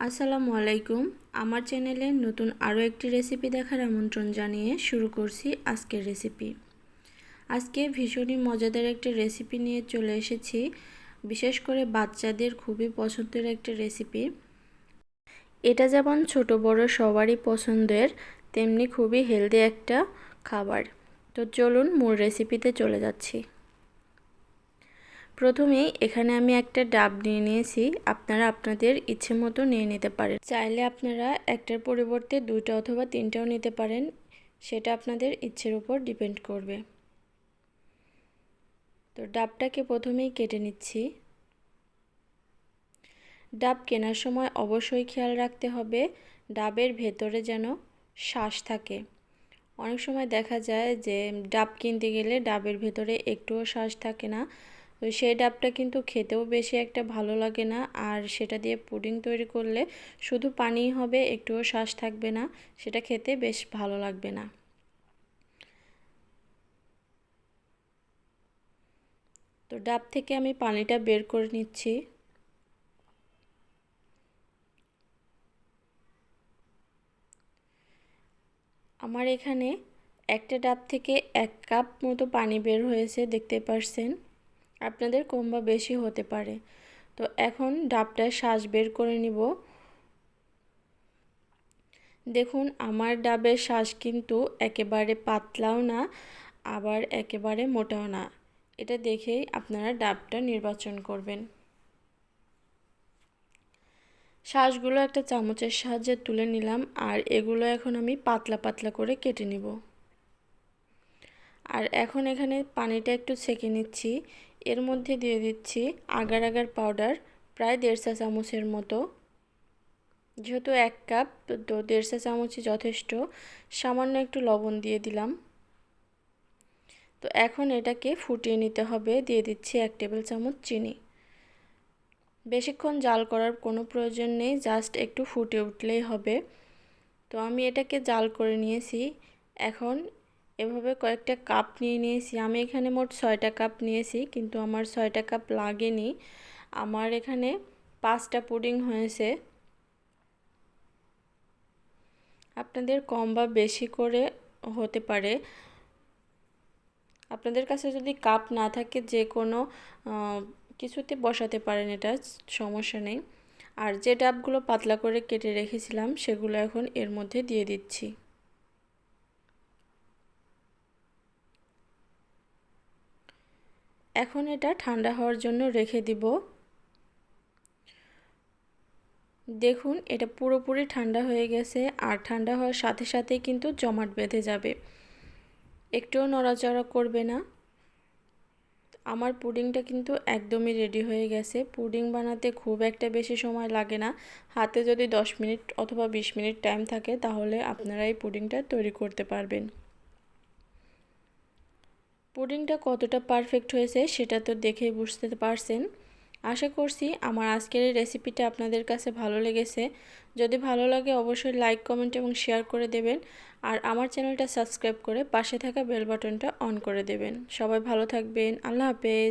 আসসালামু আলাইকুম। আমার চ্যানেলে নতুন আরও একটি রেসিপি দেখার আমন্ত্রণ জানিয়ে শুরু করছি আজকের রেসিপি। আজকে ভীষণই মজাদার একটা রেসিপি নিয়ে চলে এসেছি। বিশেষ করে বাচ্চাদের খুবই পছন্দের একটা রেসিপি। এটা যেমন ছোট বড় সবারই পছন্দের, তেমনি খুবই হেলদি একটা খাবার। তো চলুন মূল রেসিপিতে চলে যাচ্ছি। প্রথমেই এখানে আমি একটা ডাব নিয়ে নিয়েছি। আপনারা আপনাদের ইচ্ছে মতো নিয়ে নিতে পারেন। চাইলে আপনারা একটার পরিবর্তে দুইটা অথবা তিনটাও নিতে পারেন, সেটা আপনাদের ইচ্ছের উপর ডিপেন্ড করবে। তো ডাবটাকে প্রথমেই কেটে নিচ্ছি। ডাব কেনার সময় অবশ্যই খেয়াল রাখতে হবে ডাবের ভেতরে যেন শ্বাস থাকে। অনেক সময় দেখা যায় যে ডাব কিনতে গেলে ডাবের ভেতরে একটুও শ্বাস থাকে না। তো সেই ডাবটা কিন্তু খেতেও বেশি একটা ভালো লাগে না, আর সেটা দিয়ে পুডিং তৈরি করলে শুধু পানিই হবে, একটুও শ্বাস থাকবে না, সেটা খেতে বেশ ভালো লাগবে না। তো ডাব থেকে আমি পানিটা বের করে নিচ্ছি। আমার এখানে একটা ডাব থেকে 1 কাপ মতো পানি বের হয়েছে, দেখতে পারছেন। আপনাদের কম বা বেশি হতে পারে। তো এখন ডাবটার শ্বাস বের করে নিব। দেখুন আমার ডাবের শ্বাস কিন্তু একেবারে পাতলাও না, আবার একেবারে মোটাও না। এটা দেখেই আপনারা ডাবটা নির্বাচন করবেন। শ্বাসগুলো একটা চামচের সাহায্যে তুলে নিলাম, আর এগুলো এখন আমি পাতলা পাতলা করে কেটে নিব। আর এখন এখানে পানিটা একটু ছেঁকে নিচ্ছি। এর মধ্যে দিয়ে দিচ্ছি আগার আগার পাউডার, প্রায় 1.5 চা চামচের মতো। যেহেতু 1 কাপ, তো 1.5 চা চামচই যথেষ্ট। সামান্য একটু লবণ দিয়ে দিলাম। তো এখন এটাকে ফুটিয়ে নিতে হবে। দিয়ে দিচ্ছি 1 টেবিল চামচ চিনি। বেশিক্ষণ জাল করার কোনো প্রয়োজন নেই, জাস্ট একটু ফুটে উঠলেই হবে। তো আমি এটাকে জাল করে নিয়েছি। এখন এভাবে কয়েকটা কাপ নিয়ে নিয়েছি। আমি এখানে মোট 6টা কাপ নিয়েছি, কিন্তু আমার 6টা কাপ লাগেনি। আমার এখানে 5টা পুডিং হয়েছে। আপনাদের কম বা বেশি করে হতে পারে। আপনাদের কাছে যদি কাপ না থাকে যে কোনো কিছুতে বসাতে পারেন, এটা সমস্যা নেই। আর যে ডাবগুলো পাতলা করে কেটে রেখেছিলাম সেগুলো এখন এর মধ্যে দিয়ে দিচ্ছি। এখন এটা ঠান্ডা হওয়ার জন্য রেখে দিব। দেখুন এটা পুরোপুরি ঠান্ডা হয়ে গেছে, আর ঠান্ডা হওয়ার সাথে সাথেই কিন্তু জমাট বেঁধে যাবে, একটুও নড়াচড়া করবে না। আমার পুডিংটা কিন্তু একদমই রেডি হয়ে গেছে। পুডিং বানাতে খুব একটা বেশি সময় লাগে না। হাতে যদি 10 মিনিট অথবা 20 মিনিট টাইম থাকে তাহলে আপনারা এই পুডিংটা তৈরি করতে পারবেন। পুডিংটা কতটা পারফেক্ট হয়েছে সেটা তো দেখেই বুঝতে পারছেন। আশা করছি আমার আজকের এই রেসিপিটা আপনাদের কাছে ভালো লেগেছে। যদি ভালো লাগে অবশ্যই লাইক, কমেন্ট এবং শেয়ার করে দেবেন। আর আমার চ্যানেলটা সাবস্ক্রাইব করে পাশে থাকা বেল বাটনটা অন করে দেবেন। সবাই ভালো থাকবেন। আল্লাহ হাফেজ।